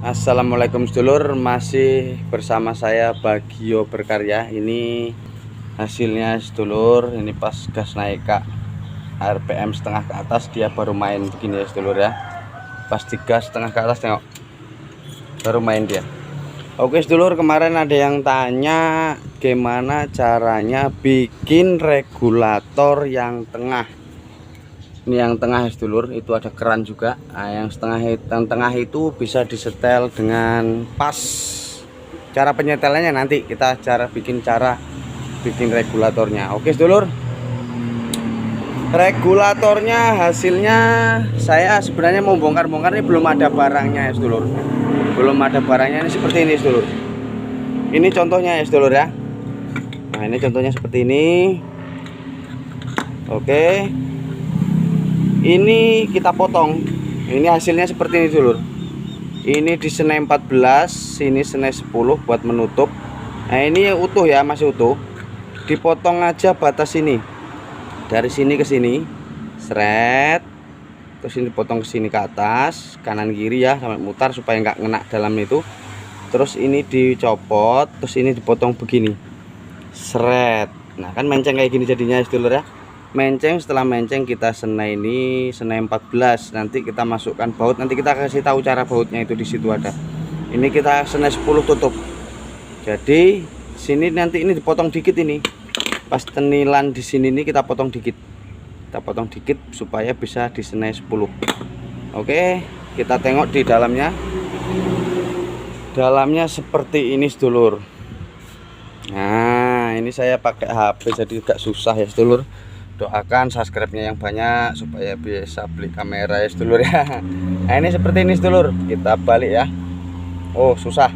Assalamualaikum sedulur, masih bersama saya Bagio Berkarya. Ini hasilnya sedulur, ini pas gas naik kak RPM setengah ke atas dia baru main begini ya sedulur ya. Pas digas setengah ke atas tengok baru main dia. Oke sedulur, kemarin ada yang tanya gimana caranya bikin regulator yang tengah. Ini yang tengah ya sedulur, itu ada keran juga. Nah, yang tengah itu bisa disetel dengan pas. Cara penyetelannya nanti kita bikin regulatornya. Oke sedulur, regulatornya hasilnya saya sebenarnya mau bongkar-bongkar, ini belum ada barangnya ya sedulur. Belum ada barangnya, ini seperti ini sedulur. Ini contohnya ya sedulur ya. Nah ini contohnya seperti ini. Oke, ini kita potong. Ini hasilnya seperti ini dulur. Ini di senai 14, sini senai 10 buat menutup. Nah ini utuh ya, masih utuh. Dipotong aja batas ini, dari sini ke sini, seret. Terus ini dipotong ke sini ke atas, kanan kiri ya, sampai mutar supaya nggak ngena dalam itu. Terus ini dicopot, terus ini dipotong begini, seret. Nah kan menceng kayak gini jadinya ya dulur ya. Menceng, setelah menceng kita senai ini senai 14, nanti kita masukkan baut, nanti kita kasih tahu cara bautnya, itu di situ ada. Ini kita senai 10 tutup. Jadi sini nanti ini dipotong dikit, ini pas tenilan di sini ini kita potong dikit. Kita potong dikit supaya bisa di senai 10. Oke, kita tengok di dalamnya. Dalamnya seperti ini sedulur. Nah, ini saya pakai HP jadi agak susah ya sedulur. Doakan subscribe-nya yang banyak supaya bisa beli kamera ya sedulur ya. Nah ini seperti ini sedulur, kita balik ya. Oh susah,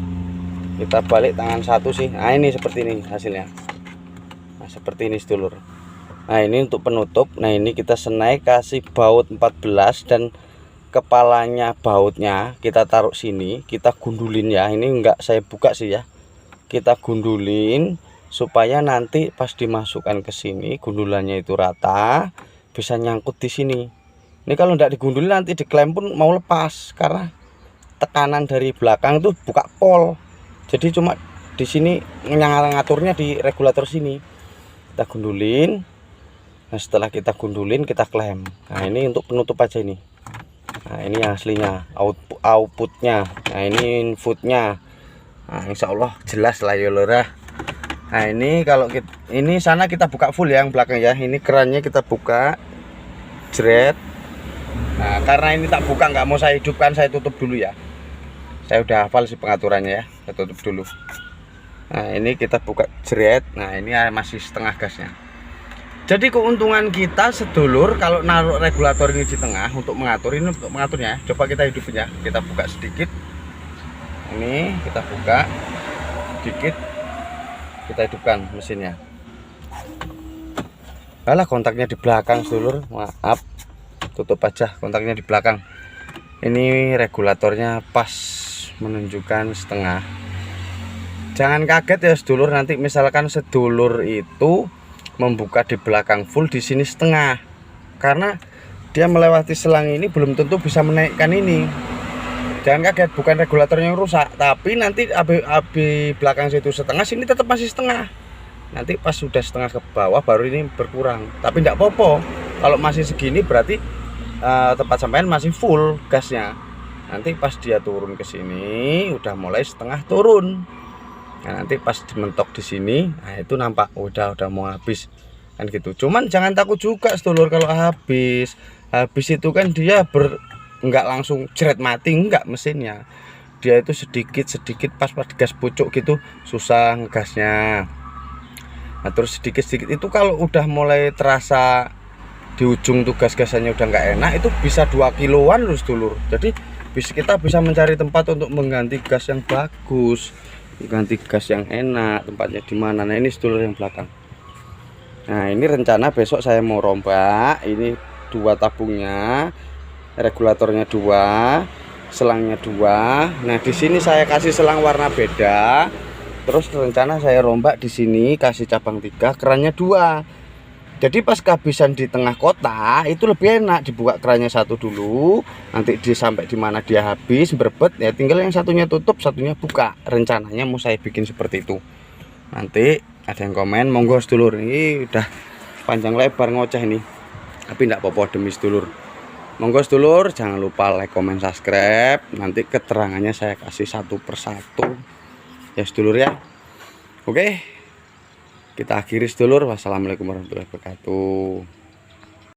kita balik tangan satu sih. Nah ini seperti ini hasilnya. Nah seperti ini sedulur. Nah ini untuk penutup. Nah ini kita senai kasih baut 14 dan kepalanya bautnya kita taruh sini, kita gundulin ya. Ini enggak saya buka sih ya, kita gundulin supaya nanti pas dimasukkan ke sini gundulannya itu rata, bisa nyangkut di sini. Ini kalau tidak digundulin nanti diklaim pun mau lepas karena tekanan dari belakang itu buka pol. Jadi cuma di sini ngaturnya di regulator sini. Kita gundulin. Nah, setelah kita gundulin kita klaim. Nah, ini untuk penutup aja ini. Nah, ini yang aslinya, outputnya. Nah, ini inputnya. Nah, insya Allah jelas lah ya lora. Nah ini kalau kita, ini sana kita buka full ya, yang belakang ya. Ini kerannya kita buka, jeret. Nah karena ini tak buka nggak mau saya hidupkan, saya tutup dulu ya. Saya udah hafal sih pengaturannya ya, saya tutup dulu. Nah ini kita buka jeret. Nah ini masih setengah gasnya. Jadi keuntungan kita sedulur kalau naruh regulator ini di tengah untuk mengatur, ini untuk mengaturnya. Coba kita hidupin ya, kita buka sedikit. Ini kita buka sedikit. Kita hidupkan mesinnya. Alah kontaknya di belakang sedulur, maaf, tutup aja kontaknya di belakang. Ini regulatornya pas menunjukkan setengah. Jangan kaget ya sedulur, nanti misalkan sedulur itu membuka di belakang full, di sini setengah, karena dia melewati selang ini belum tentu bisa menaikkan ini. Jangan kaget, bukan regulatornya yang rusak, tapi nanti AB belakang situ setengah, sini tetap masih setengah. Nanti pas sudah setengah ke bawah baru ini berkurang. Tapi tidak apa-apa, kalau masih segini berarti tempat sampean masih full gasnya. Nanti pas dia turun ke sini udah mulai setengah turun. Nah, nanti pas dimentok di sini, nah itu nampak udah mau habis kan gitu. Cuman jangan takut juga sedulur kalau habis itu kan dia nggak langsung jeret mati, enggak mesinnya. Dia itu sedikit pas gas pucuk gitu susah ngegasnya. Nah terus sedikit itu kalau udah mulai terasa di ujung tuh gas-gasannya udah nggak enak, itu bisa 2 kiloan loh sedulur. Jadi kita bisa mencari tempat untuk mengganti gas yang bagus, ganti gas yang enak. Tempatnya di mana? Nah ini sedulur yang belakang. Nah ini rencana besok saya mau rombak. Ini 2 tabungnya, regulatornya 2, selangnya 2. Nah di sini saya kasih selang warna beda. Terus rencana saya rombak di sini kasih cabang 3, kerannya 2. Jadi pas kehabisan di tengah kota itu lebih enak, dibuka kerannya satu dulu, nanti sampai di mana dia habis berbet ya tinggal yang satunya tutup, satunya buka. Rencananya mau saya bikin seperti itu. Nanti ada yang komen, monggo sedulur, ini udah panjang lebar ngoceh ini. Tapi enggak apa-apa demi sedulur. Monggo sedulur, jangan lupa like, comment, subscribe. Nanti keterangannya saya kasih satu persatu. Ya sedulur ya. Oke. Kita akhiri sedulur. Wassalamualaikum warahmatullahi wabarakatuh.